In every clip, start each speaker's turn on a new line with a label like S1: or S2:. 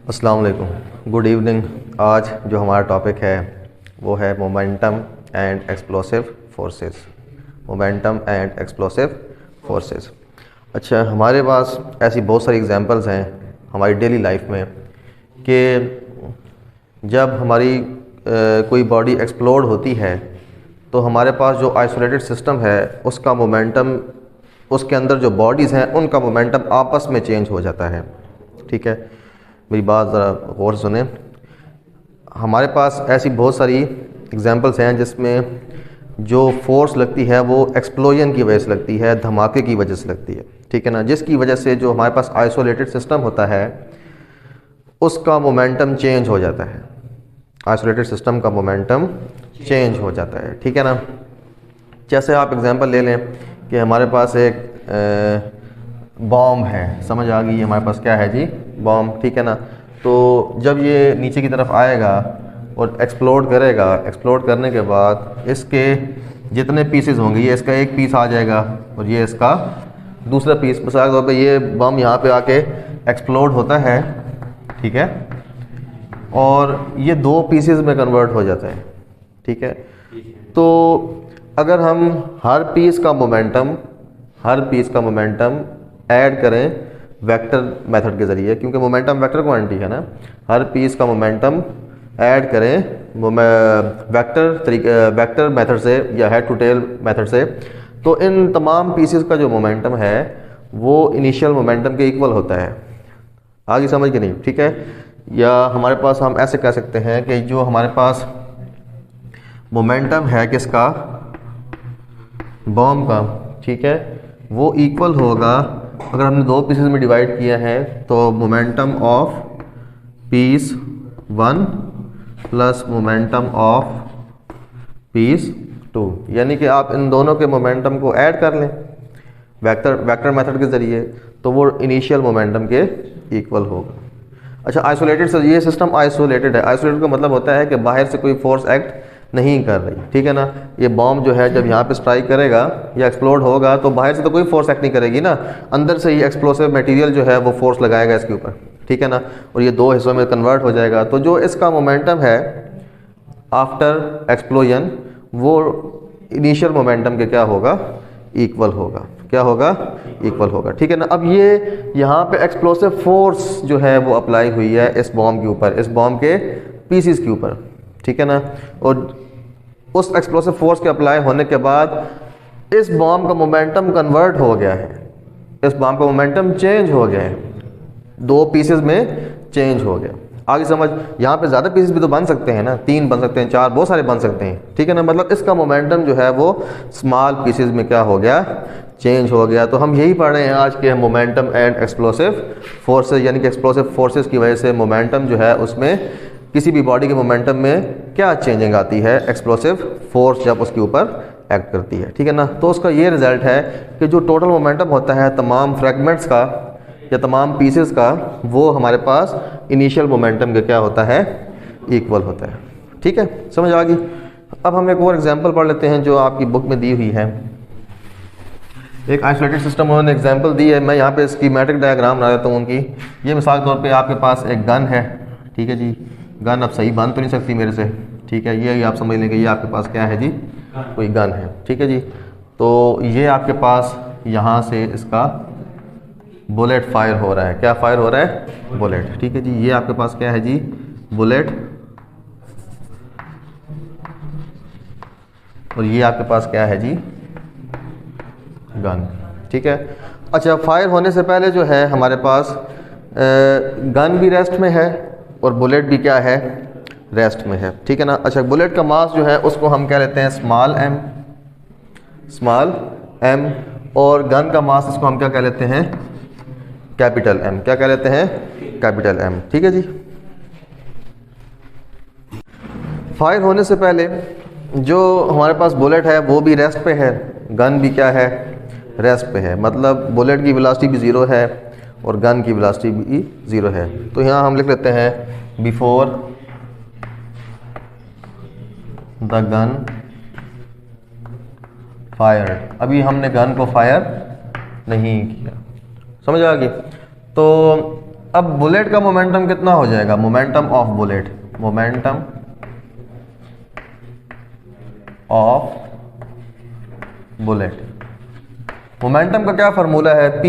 S1: अस्सलाम वालेकुम, good evening. आज जो हमारा टॉपिक है वो है momentum and explosive forces. Momentum and explosive forces. अच्छा, हमारे पास ऐसी बहुत सारी एग्जांपल्स हैं हमारी डेली लाइफ में कि जब हमारी कोई बॉडी एक्सप्लोड होती है तो हमारे पास जो आइसोलेटेड सिस्टम है उसका मोमेंटम, उसके अंदर जो बॉडीज़ हैं उनका मोमेंटम आपस में चेंज हो जाता है। ठीक है, मेरी बात ज़रा गौर से सुने। हमारे पास ऐसी बहुत सारी एग्जांपल्स हैं जिसमें जो फोर्स लगती है वो एक्सप्लोजन की वजह से लगती है, धमाके की वजह से लगती है। ठीक है ना, जिसकी वजह से जो हमारे पास आइसोलेटेड सिस्टम होता है उसका मोमेंटम चेंज हो जाता है। आइसोलेटेड सिस्टम का मोमेंटम चेंज हो जाता है। ठीक है ना, जैसे आप एग्जांपल ले लें कि हमारे पास एक बॉम्ब है। समझ आ गई हमारे पास क्या है जी? बॉम्ब। ठीक है ना, तो जब ये नीचे की तरफ आएगा और एक्सप्लोड करेगा, एक्सप्लोड करने के बाद इसके जितने पीसेस होंगे, ये इसका एक पीस आ जाएगा और ये इसका दूसरा पीस। मिसाल के तौर पे ये बम यहाँ पे आके एक्सप्लोड होता है, ठीक है, और ये दो पीसेस में कन्वर्ट हो जाता है। ठीक है, तो अगर हम हर पीस का मोमेंटम ऐड करें वेक्टर मेथड के ज़रिए, क्योंकि मोमेंटम वेक्टर क्वांटिटी है ना, हर पीस का मोमेंटम ऐड करें वेक्टर मेथड से या हेड टू टेल मेथड से, तो इन तमाम पीसेस का जो मोमेंटम है वो इनिशियल मोमेंटम के इक्वल होता है। आगे समझ के नहीं? ठीक है, या हमारे पास हम ऐसे कह सकते हैं कि जो हमारे पास मोमेंटम है किसका, बॉम्ब का, ठीक है, वो इक्वल होगा, अगर हमने दो पीसेस में डिवाइड किया है तो momentum of peace 1 plus momentum of peace 2, यानी कि आप इन दोनों के मोमेंटम को ऐड कर लें वेक्टर मेथड के ज़रिए, तो वो इनिशियल मोमेंटम के इक्वल होगा। अच्छा, आइसोलेटेड से ये सिस्टम आइसोलेटेड है। आइसोलेटेड का मतलब होता है कि बाहर से कोई फोर्स एक्ट नहीं कर रही। ठीक है ना, ये बॉम्ब जो है जब यहाँ पे स्ट्राइक करेगा या एक्सप्लोड होगा तो बाहर से तो कोई फोर्स एक्ट नहीं करेगी ना, अंदर से ही एक्सप्लोसिव मटेरियल जो है वो फोर्स लगाएगा इसके ऊपर। ठीक है ना, और ये दो हिस्सों में कन्वर्ट हो जाएगा। तो जो इसका मोमेंटम है आफ्टर एक्सप्लोजन वो इनिशियल मोमेंटम के क्या होगा, इक्वल होगा। क्या होगा? इक्वल होगा। ठीक है ना, अब ये यहाँ पे एक्सप्लोसिव फोर्स जो है वो अप्लाई हुई है इस बॉम्ब के ऊपर, इस बॉम्ब के पीसीस के ऊपर। ठीक है ना, और उस एक्सप्लोसिव फोर्स के अप्लाई होने के बाद इस बॉम्ब का मोमेंटम कन्वर्ट हो गया है, इस बॉम्ब का मोमेंटम चेंज हो गया है, दो पीसेस में चेंज हो गया। आगे समझ, यहाँ पे ज़्यादा पीसेस भी तो बन सकते हैं ना, 3 बन सकते हैं, 4, बहुत सारे बन सकते हैं। ठीक है ना, मतलब इसका मोमेंटम जो है वो स्मॉल पीसेस में क्या हो गया, चेंज हो गया। तो हम यही पढ़ रहे हैं आज के मोमेंटम एंड एक्सप्लोसिव फोर्सेस, यानी कि एक्सप्लोसिव फोर्सेस की वजह से मोमेंटम जो है उसमें किसी भी बॉडी के मोमेंटम में क्या चेंजिंग आती है, एक्सप्लोसिव फोर्स जब उसके ऊपर एक्ट करती है। ठीक है ना, तो उसका ये रिजल्ट है कि जो टोटल मोमेंटम होता है तमाम फ्रैगमेंट्स का या तमाम पीसेस का, वो हमारे पास इनिशियल मोमेंटम के क्या होता है, इक्वल होता है। ठीक है, समझ आ गई। अब हम एक और एग्जांपल पढ़ लेते हैं जो आपकी बुक में दी हुई है। एक आइसोलेटेड सिस्टम उन्होंने एग्जांपल दी है, मैं यहाँ पे स्कीमेटिक डायग्राम बना देता हूँ उनकी। ये मिसाल के तौर पे आपके पास एक गन है। ठीक है जी, गन अब सही बन तो नहीं सकती मेरे से। ठीक है, ये आप समझ लेंगे, ये आपके पास क्या है जी, कोई गन है। ठीक है जी, तो ये आपके पास यहाँ से इसका बुलेट फायर हो रहा है। क्या फायर हो रहा है? बुलेट। ठीक है जी, ये आपके पास क्या है जी, बुलेट, और ये आपके पास क्या है जी, गन। ठीक है, अच्छा, फायर होने से पहले जो है हमारे पास गन भी रेस्ट में है और बुलेट भी क्या है, रेस्ट में है। ठीक है ना, अच्छा, बुलेट का मास जो है उसको हम क्या लेते हैं, स्मॉल एम, और गन का मास इसको हम क्या कह लेते हैं, कैपिटल एम। क्या कह लेते हैं? Capital M. ठीक है जी, फायर होने से पहले जो हमारे पास बुलेट है वो भी रेस्ट पे है, गन भी क्या है, रेस्ट पे है। मतलब बुलेट की वेलोसिटी भी 0 है और गन की वेलोसिटी भी 0 है। तो यहाँ हम लिख लेते हैं बिफोर द गन फायर्ड। अभी हमने गन को फायर नहीं किया। समझ आ गई? तो अब बुलेट का मोमेंटम कितना हो जाएगा, momentum of bullet, momentum of bullet, momentum का क्या फार्मूला है, P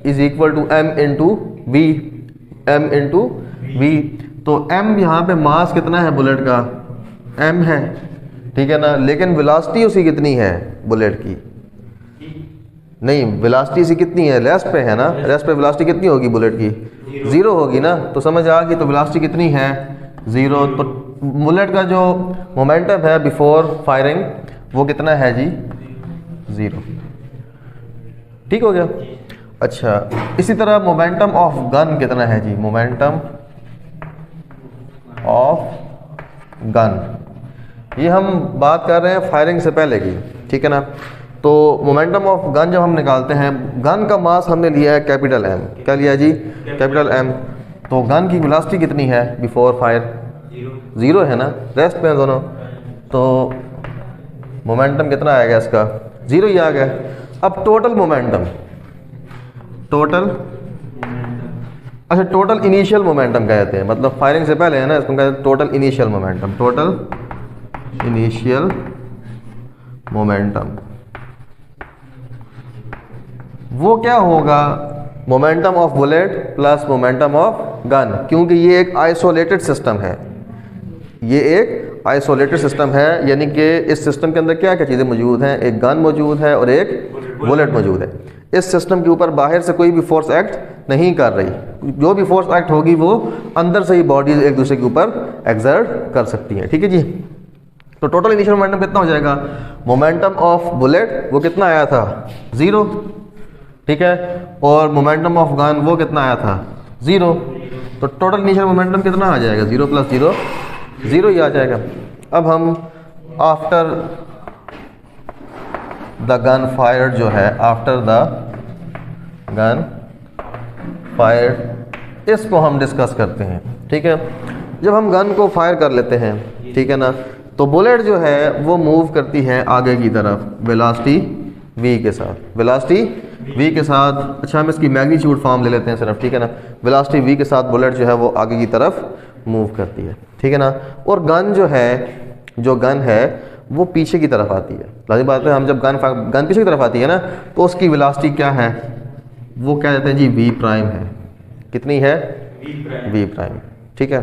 S1: is equal to m into V, m into V. तो m यहाँ पे मास कितना है बुलेट का, m है, ठीक है ना, लेकिन वेलोसिटी उसी कितनी है बुलेट की, नहीं वेलोसिटी इसी कितनी है, रेस्ट पे है ना, रेस्ट पे वेलोसिटी कितनी होगी बुलेट की, 0 होगी ना। तो समझ आ गई, तो वेलोसिटी कितनी है 0। तो बुलेट का जो मोमेंटम है बिफोर फायरिंग वो कितना है जी, 0। ठीक हो गया। अच्छा, इसी तरह मोमेंटम ऑफ गन कितना है जी, मोमेंटम ऑफ गन, ये हम बात कर रहे हैं फायरिंग से पहले की, ठीक है ना। तो मोमेंटम ऑफ गन जब हम निकालते हैं, गन का मास हमने लिया है कैपिटल M, क्या लिया जी, कैपिटल M। तो गन की वेलोसिटी कितनी है बिफोर फायर, 0 है ना, रेस्ट पे है दोनों, तो मोमेंटम कितना आएगा इसका, 0 ही आ गया। अब टोटल मोमेंटम, टोटल, अच्छा टोटल इनिशियल मोमेंटम कहते हैं, मतलब फायरिंग से पहले है ना, इसको कहते हैं total initial momentum, total initial momentum. वो क्या होगा, momentum of bullet plus momentum of gun, क्योंकि ये एक आइसोलेटेड सिस्टम है, ये एक आइसोलेटेड सिस्टम है, यानी कि इस सिस्टम के अंदर क्या क्या चीज़ें मौजूद हैं, एक गन मौजूद है और एक बुलेट मौजूद है। इस सिस्टम के ऊपर बाहर से कोई भी फोर्स एक्ट नहीं कर रही, जो भी फोर्स एक्ट होगी वो अंदर से ही बॉडीज एक दूसरे के ऊपर एक्सर्ट कर सकती हैं, ठीक है जी। तो टोटल इनिशियल मोमेंटम कितना हो जाएगा, मोमेंटम ऑफ बुलेट वो कितना आया था, 0, ठीक है, और मोमेंटम ऑफ गन वो कितना आया था, 0। तो टोटल इनिशियल मोमेंटम कितना आ जाएगा, 0 + 0 0 ही आ जाएगा। अब हम आफ्टर द गन फायर जो है, आफ्टर द गन फायर, इसको हम डिस्कस करते हैं, ठीक है। जब हम गन को फायर कर लेते हैं, ठीक है ना, तो बुलेट जो है वो मूव करती है आगे की तरफ वेलोसिटी v के साथ, वेलोसिटी v के साथ। अच्छा, हम इसकी मैग्नीट्यूड फॉर्म ले लेते हैं सिर्फ, ठीक है ना, वेलोसिटी v के साथ बुलेट जो है वो आगे की तरफ मूव करती है, ठीक है ना। और गन जो है, जो गन है वो पीछे की तरफ आती है, लाजिम बात है, हम जब गन पीछे की तरफ आती है ना, तो उसकी वेलोसिटी क्या है, वो क्या कहते हैं जी, v प्राइम है, कितनी है, v प्राइम, ठीक है।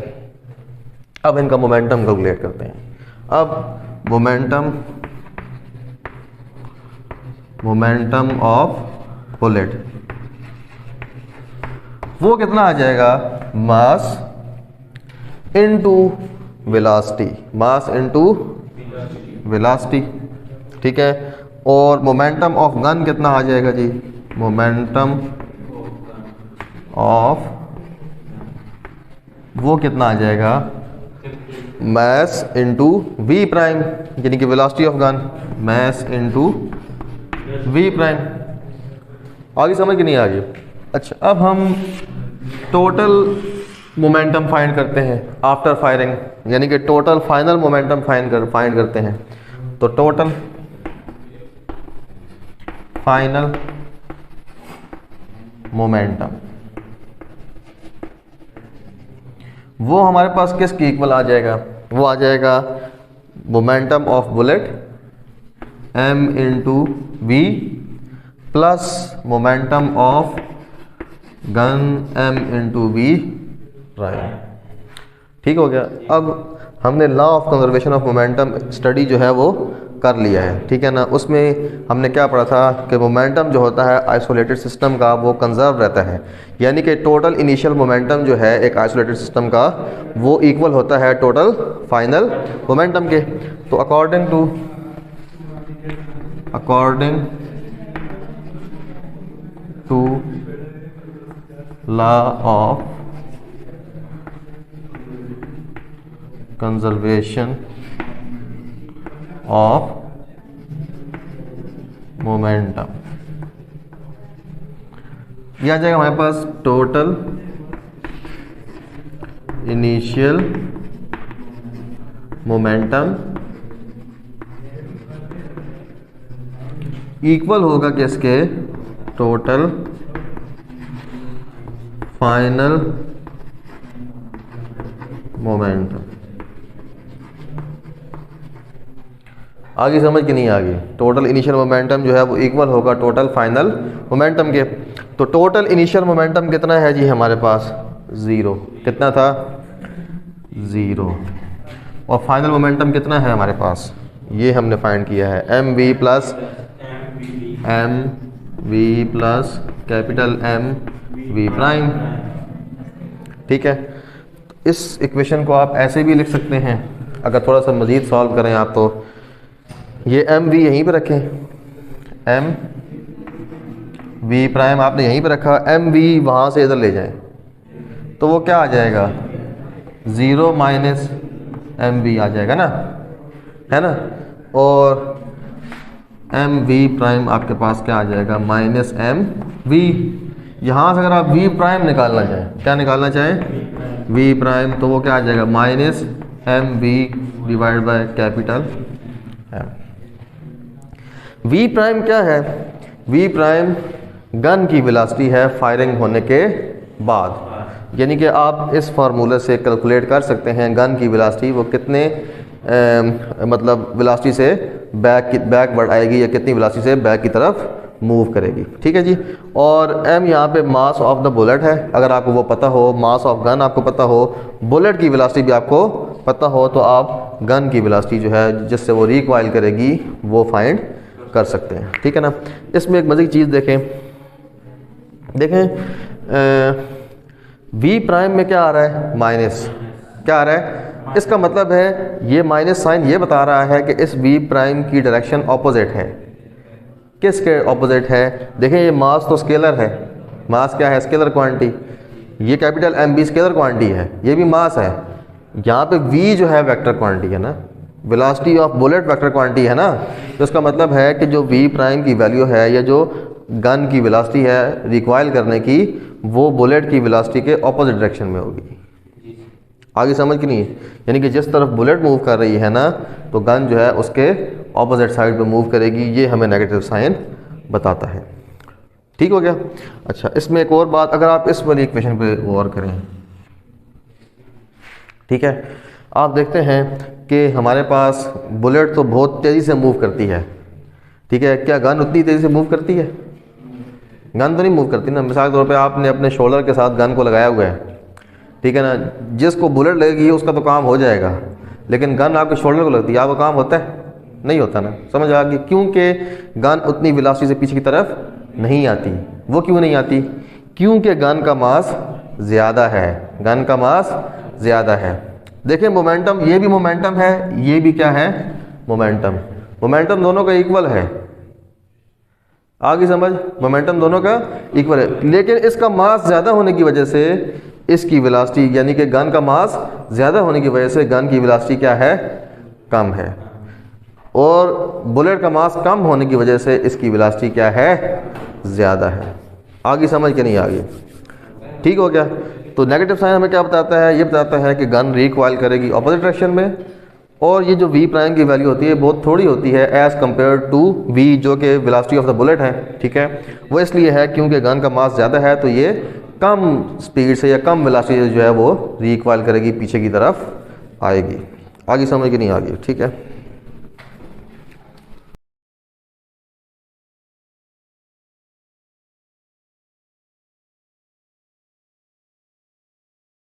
S1: अब इनका मोमेंटम कैलकुलेट करते हैं। अब मोमेंटम ऑफ बुलेट वो कितना आ जाएगा, mass into velocity, mass into velocity, ठीक है। और मोमेंटम ऑफ गन कितना आ जाएगा जी, मोमेंटम ऑफ वो कितना आ जाएगा, मैस इनटू वी प्राइम, यानी कि velocity of gun, mass into v prime. आगे समझ कि नहीं आ गई। अच्छा, अब हम टोटल मोमेंटम फाइंड करते हैं आफ्टर फायरिंग, यानी कि टोटल फाइनल मोमेंटम फाइंड करते हैं। तो टोटल फाइनल मोमेंटम वो हमारे पास किसके इक्वल आ जाएगा, वो आ जाएगा momentum of bullet m into v plus momentum of gun m into v prime, ठीक हो गया। अब हमने law of conservation of momentum study जो है वो कर लिया है, ठीक है ना। उसमें हमने क्या पढ़ा था कि मोमेंटम जो होता है आइसोलेटेड सिस्टम का वो कंजर्व रहता है, यानी कि टोटल इनिशियल मोमेंटम जो है एक आइसोलेटेड सिस्टम का वो इक्वल होता है टोटल फाइनल मोमेंटम के। तो according to law of conservation of momentum, यह आ जाएगा हमारे पास टोटल इनिशियल मोमेंटम इक्वल होगा किसके, टोटल फाइनल मोमेंटम। आगे समझ कि नहीं आगे? टोटल इनिशियल मोमेंटम जो है वो इक्वल होगा टोटल फाइनल मोमेंटम के। तो टोटल इनिशियल मोमेंटम कितना है जी हमारे पास? 0। कितना था? 0। और फाइनल मोमेंटम कितना है हमारे पास? ये हमने फाइंड किया है m v plus capital M v prime. ठीक है, इस इक्वेशन को आप ऐसे भी लिख सकते हैं अगर थोड़ा सा मज़ीद सॉल्व करें आप। तो ये एम वी यहीं पे रखें, एम वी प्राइम आपने यहीं पे रखा, एम वी वहाँ से इधर ले जाएं तो वो क्या आ जाएगा? 0 माइनस एम वी आ जाएगा ना, है ना। और एम वी प्राइम आपके पास क्या आ जाएगा? Minus m v. यहाँ से अगर आप वी प्राइम निकालना चाहें, क्या निकालना चाहें? वी प्राइम, तो वो क्या आ जाएगा? Minus m v divide by capital M. V prime क्या है? वी प्राइम गन की वेलोसिटी है फायरिंग होने के बाद। यानी कि आप इस फार्मूले से कैलकुलेट कर सकते हैं गन की वेलोसिटी वो कितने मतलब वेलोसिटी से बैकवर्ड आएगी या कितनी वेलोसिटी से बैक की तरफ मूव करेगी। ठीक है जी। और m यहाँ पे मास ऑफ द बुलेट है, अगर आपको वो पता हो, मास ऑफ गन आपको पता हो, बुलेट की वेलोसिटी भी आपको पता हो, तो आप गन की वेलोसिटी जो है जिससे वो रिकॉइल करेगी वो फाइंड कर सकते हैं। ठीक है ना। इसमें एक मज़े की चीज़ देखें वी प्राइम में क्या आ रहा है? माइनस। क्या आ रहा है? इसका मतलब है ये माइनस साइन ये बता रहा है कि इस वी प्राइम की डायरेक्शन ऑपोजिट है। किसके ऑपोजिट है? देखें ये मास तो स्केलर है, मास क्या है? Scalar quantity. ये कैपिटल एम बी स्केलर क्वांटिटी है, ये भी मास है। यहाँ पे वी जो है वेक्टर क्वांटिटी है ना, velocity of bullet vector quantity है ना। तो इसका मतलब है कि जो वी प्राइम की वैल्यू है या जो गन की वेलोसिटी है रिकॉइल करने की, वो बुलेट की वेलोसिटी के ऑपोजिट डायरेक्शन में होगी। आगे समझ कि नहीं? यानी कि जिस तरफ बुलेट मूव कर रही है ना, तो गन जो है उसके ऑपोजिट साइड पे मूव करेगी। ये हमें नेगेटिव साइन बताता है। ठीक हो गया। अच्छा, इसमें एक और बात, अगर आप इस वाली इक्वेशन पे गौर करें, ठीक है, आप देखते हैं कि हमारे पास बुलेट तो बहुत तेज़ी से मूव करती है। ठीक है, क्या गन उतनी तेज़ी से मूव करती है? गन तो नहीं मूव करती ना। मिसाल के तौर पे आपने अपने शोल्डर के साथ गन को लगाया हुआ है, ठीक है ना, जिसको बुलेट लगेगी उसका तो काम हो जाएगा, लेकिन गन आपके शोल्डर को लगती है, आपका काम होता है? नहीं होता ना। समझ आ गई? क्योंकि गन उतनी वेलोसिटी से पीछे की तरफ नहीं आती। वो क्यों नहीं आती? क्योंकि गन का मास ज़्यादा है, गन का मास ज़्यादा है। देखें मोमेंटम, ये भी मोमेंटम है, ये भी क्या है? मोमेंटम। मोमेंटम दोनों का इक्वल है। आगे समझ? मोमेंटम दोनों का इक्वल है, लेकिन इसका मास ज़्यादा होने की वजह से इसकी वेलोसिटी, यानी कि गन का मास ज़्यादा होने की वजह से गन की वेलोसिटी क्या है? कम है। और बुलेट का मास कम होने की वजह से इसकी वेलोसिटी क्या है? ज़्यादा है। आगे समझ के नहीं? आगे ठीक हो गया। तो नेगेटिव साइन हमें क्या बताता है? ये बताता है कि गन रिकॉइल करेगी ऑपोजिट डायरेक्शन में, और ये जो वी प्राइम की वैल्यू होती है बहुत थोड़ी होती है एज़ कम्पेयर टू वी, जो कि वेलोसिटी ऑफ द बुलेट है। ठीक है, वो इसलिए है क्योंकि गन का मास ज़्यादा है, तो ये कम स्पीड से या कम वेलोसिटी से जो है वो रिकॉइल करेगी, पीछे की तरफ आएगी। आगे समझ के नहीं? आगे ठीक है।